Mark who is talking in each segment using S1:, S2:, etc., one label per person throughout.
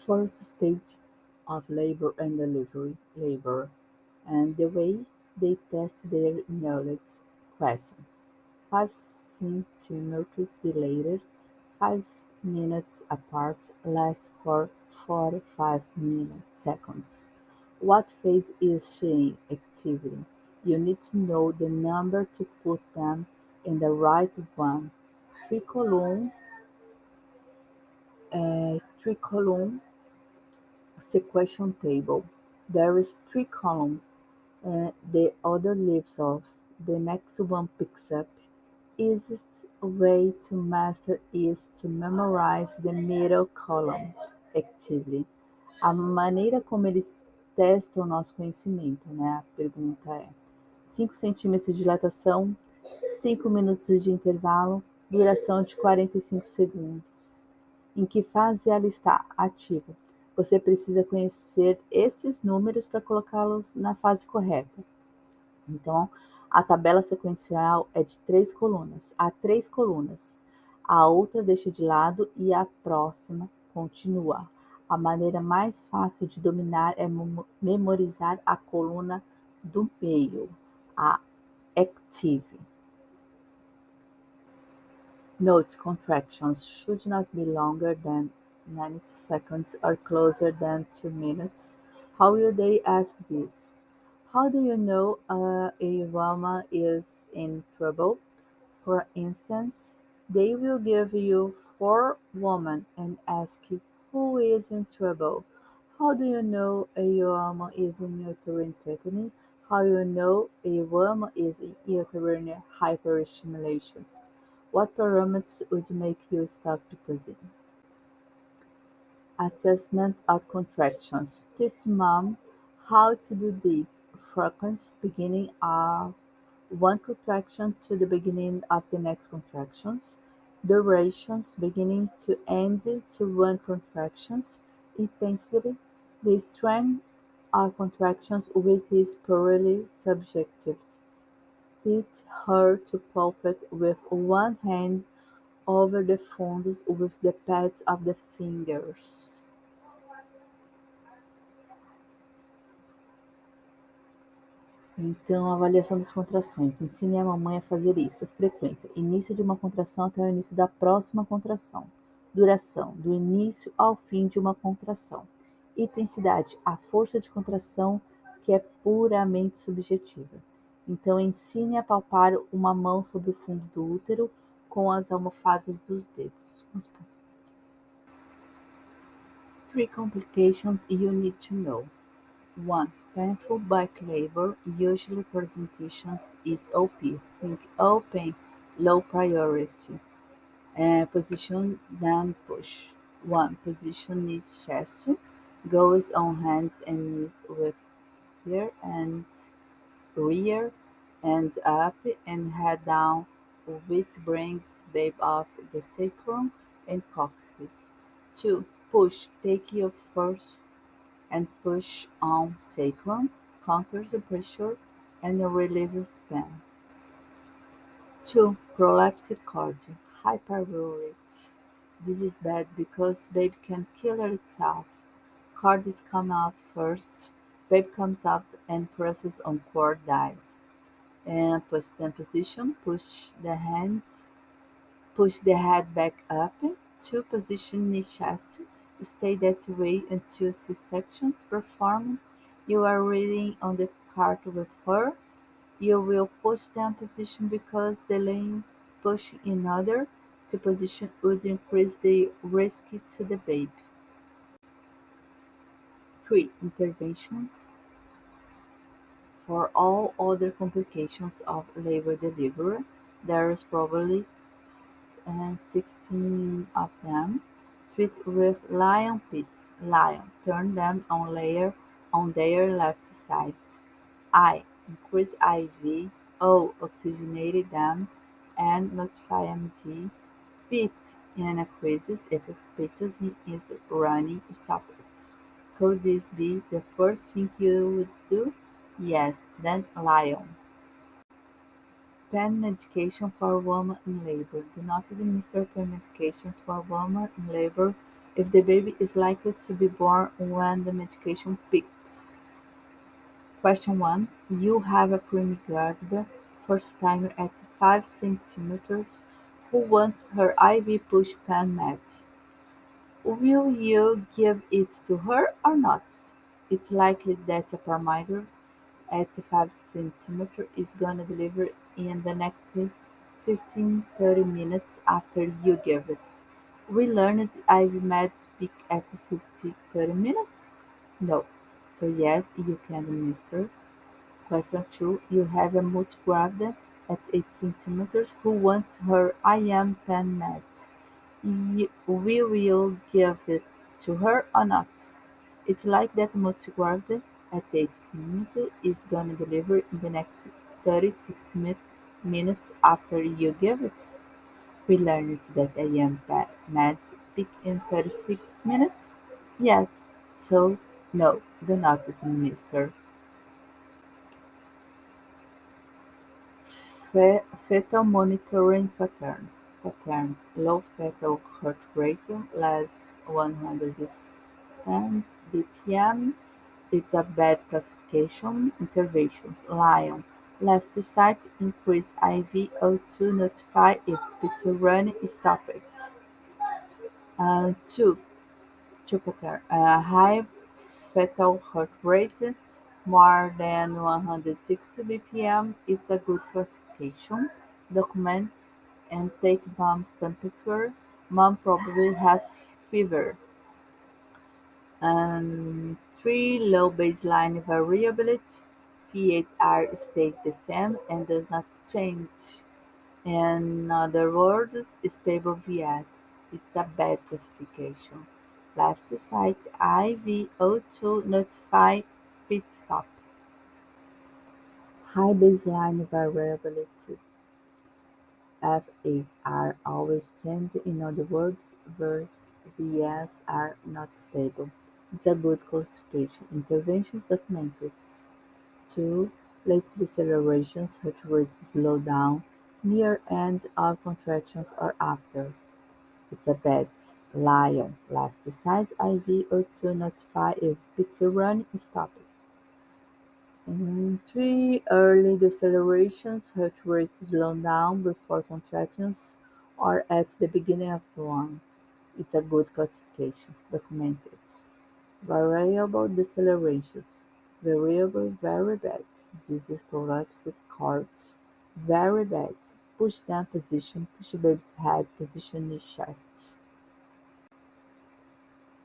S1: First stage of labor and delivery, labor, and the way they test their knowledge. Questions: 5 centimeters dilated, 5 minutes apart, last for 45 seconds. What phase is she in? Activity. You need to know the number to put them in the right one. Three column sequential table. There is 3 columns. The other leaves off. The next one picks up. Easiest way to master is to memorize the middle column actively. A maneira como eles testam o nosso conhecimento, né? A pergunta é: 5 centímetros de dilatação, 5 minutos de intervalo, duração de 45 segundos. Em que fase ela está? Ativa. Você precisa conhecer esses números para colocá-los na fase correta. Então, a tabela sequencial é de 3 colunas. Há 3 colunas. A outra deixa de lado e a próxima continua. A maneira mais fácil de dominar é memorizar a coluna do meio, a active. Note: contractions should not be longer than 90 seconds or closer than 2 minutes. How will they ask this? How do you know a woman is in trouble? For instance, they will give you 4 women and ask you who is in trouble. How do you know a woman is in uterine tetany? How do you know a woman is in uterine hyperstimulation? What parameters would make you stop pitocin? Assessment of contractions. Teach mom how to do this. Frequency beginning of one contraction to the beginning of the next contractions. Durations beginning to end to one contractions. Intensity. The strength of contractions which is purely subjective. Teach her to palpate with one hand over the fundos with the pads of the fingers. Então, avaliação das contrações. Ensine a mamãe a fazer isso. Frequência: início de uma contração até o início da próxima contração. Duração: do início ao fim de uma contração. Intensidade: a força de contração que é puramente subjetiva. Então, ensine a palpar uma mão sobre o fundo do útero com as almofadas dos dedos. 3 complications you need to know. 1. Painful back labor, usually presentations is OP. Think open, low priority. Position then push. 1. Position knee chest. Goes on hands and knees with rear and up and head down, which brings babe off the sacrum and coccyx. 2. Push. Take your first and push on sacrum, counters the pressure, and relieves pain. 2. Prolapsed cord, high priority. This is bad because baby can kill itself. Cords come out first, baby comes out and presses on cord dies. And push the position, push the head back up. 2. Position knee chest. Stay that way until C-section's performed. You are reading on the cart with her. You will push down position because delaying push in order to position would increase the risk to the baby. 3. Interventions. For all other complications of labor delivery, there is probably 16 of them. Treat with lion pits. Lion. Turn them on their left sides. I. Increase IV. O. Oxygenate them and notify MD. Pit. In increases if pitocin is running, stop it. Could this be the first thing you would do? Yes, then lion. Pain medication for women in labor. Do not administer pain medication to a woman in labor If the baby is likely to be born when the medication peaks. Question 1. You have a preemie gravid, first timer at 5 centimeters, who wants her IV push pen met. Will you give it to her or not? It's likely that a parameter at 5 centimeters is gonna deliver in the next 15-30 minutes after you give it. We learned IV meds peak at 50-30 minutes? No. So yes, you can administer. Question 2. You have a multigravid at 8 centimeters who wants her IM pen meds. We will give it to her or not. It's like that multigravid at 8 centimeters is gonna deliver in the next 36 minutes after you give it. We learned that IM meds peak in 36 minutes? Yes. So no, do not administer. Fetal monitoring patterns. Patterns: low fetal heart rate, less 110 bpm. It's a bad classification. Interventions: Lion. Left side, increase IV O2, notify if it's running, stop it. 2. Jupiter. High fetal heart rate, more than 160 bpm. It's a good classification. Document and take mom's temperature. Mom probably has fever. 3. Low baseline variability. PHR stays the same and does not change. In other words, stable Vs. It's a bad classification. Left side IV O2 notify pit stop. High baseline variability. F8 are always changed. In other words, Vs are not stable. It's a good classification. Interventions documented. 2. Late decelerations, heart rate slow down, near end of contractions or after. It's a bad. Lion. Left side IV O2 notify if it's run, stop it. 3. Early decelerations, heart rate slow down before contractions or at the beginning of one. It's a good classification. Documented. Variable decelerations. Variable very bad. This is collapsed court. Very bad. Push down position. Push baby's head position in chest.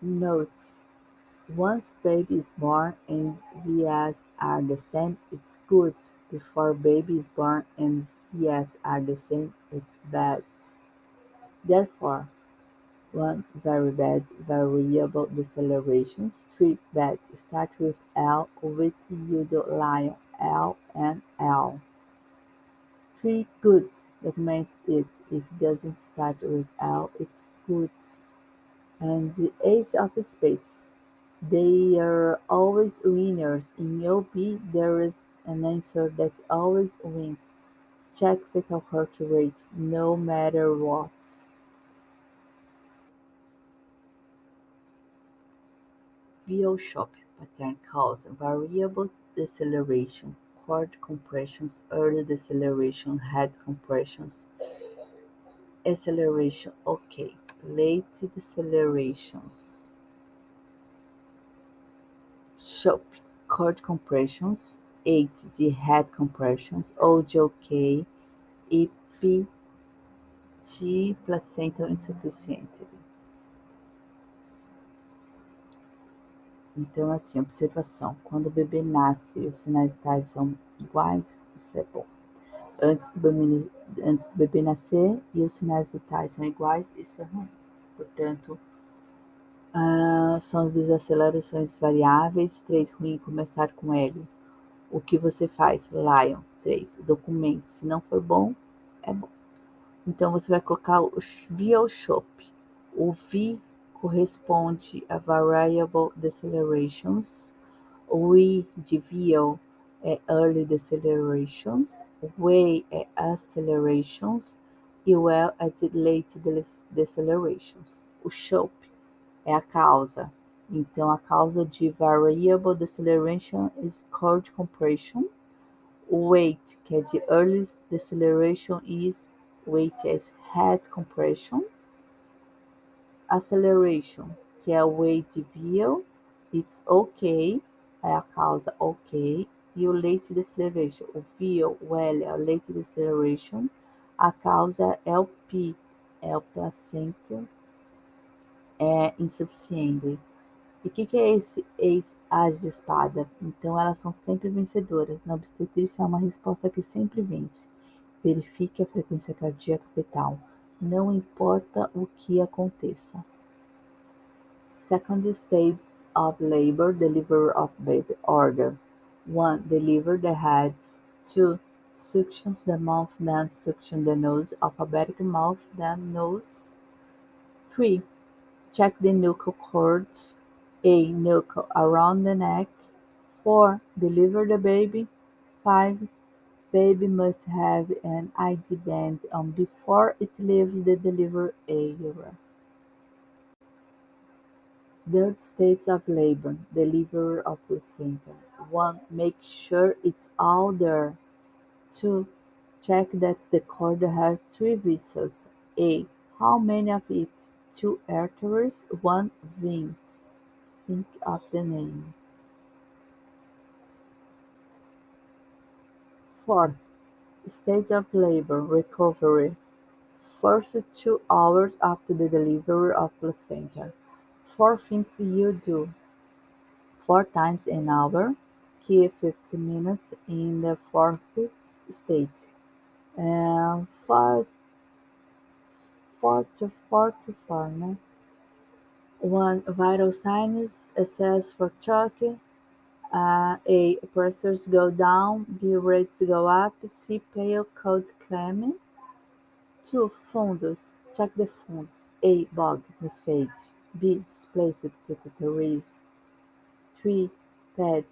S1: Notes: once baby is born and Vs are the same, it's good. Before baby is born and Vs are the same, it's bad. Therefore, 1. Very bad variable decelerations. 3. Bad. Start with L with Udo Lion L and L. 3. Good. Document it. If it doesn't start with L, it's good. And the Ace of Spades. They are always winners. In OP, there is an answer that always wins. Check fetal heart rate, no matter what. VO-SHOP pattern cause variable deceleration, cord compressions, early deceleration, head compressions, acceleration OK, late decelerations. SHOP cord compressions, 8D head compressions, OG OK, EP placental insuficiente. Então, assim, observação: quando o bebê nasce e os sinais vitais são iguais, isso é bom. Antes do bebê nascer e os sinais vitais são iguais, isso é ruim. Portanto, são as desacelerações variáveis. 3. Ruim começar com L. O que você faz? Lion. 3. Documente. Se não for bom, é bom. Então, você vai colocar o VO-SHOP. O V corresponde a Variable Decelerations. O I de VO é Early Decelerations. O A é Accelerations. E o L é de Late Decelerations. O SHOP é a causa. Então, a causa de variable deceleration is cold compression. Weight, que é de early deceleration, is weight as head compression. Acceleration, que é o weight vehicle, it's okay, é a causa ok. E o late deceleration, o vehicle, o L é o late deceleration, a causa é o P, é o placenta é insuficiente. E o que é esse ex-as de espada? Então, elas são sempre vencedoras. Na obstetrícia, é uma resposta que sempre vence. Verifique a frequência cardíaca fetal. Não importa o que aconteça. Second stage of labor, delivery of baby order. 1. Deliver the head. 2. Suctions the mouth, then suction the nose. Alphabetic mouth, then nose. 3. Check the nuchal cords. A. Nuchal around the neck. 4. Deliver the baby. 5. Baby must have an ID band on before it leaves the delivery area. Third stage of labor, delivery of placenta. 1. Make sure it's all there. 2. Check that the cord has 3 vessels. A. How many of it? 2 arteries, 1 vein. Think of the name. 4. Stage of labor, recovery. First 2 hours after the delivery of placenta. 4 things you do. 4 times an hour. Keep 50 minutes in the fourth stage. And 4 to 4 né? 1. Vital signs, assess for shock. A. Pressures go down. B. Rates go up. C. Pale cold clamming. 2. Fundos. Check the funds. A. Bug. Message. B. Displaced categories. 3. Pads.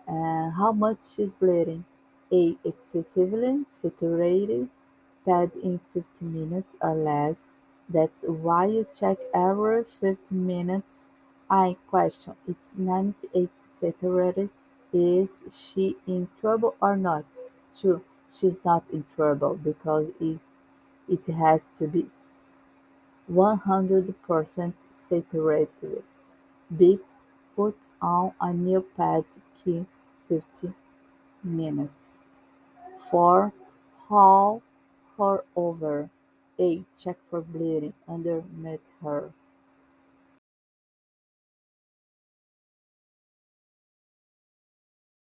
S1: How much is bleeding? A. Excessively saturated. Pad in 15 minutes or less. That's why you check every 15 minutes. I question. It's 98 saturated. Is she in trouble or not? 2. She's not in trouble because it has to be 100% saturated. B. Put on a new pad key 50 minutes. 4. Haul her over. A. Check for bleeding underneath her.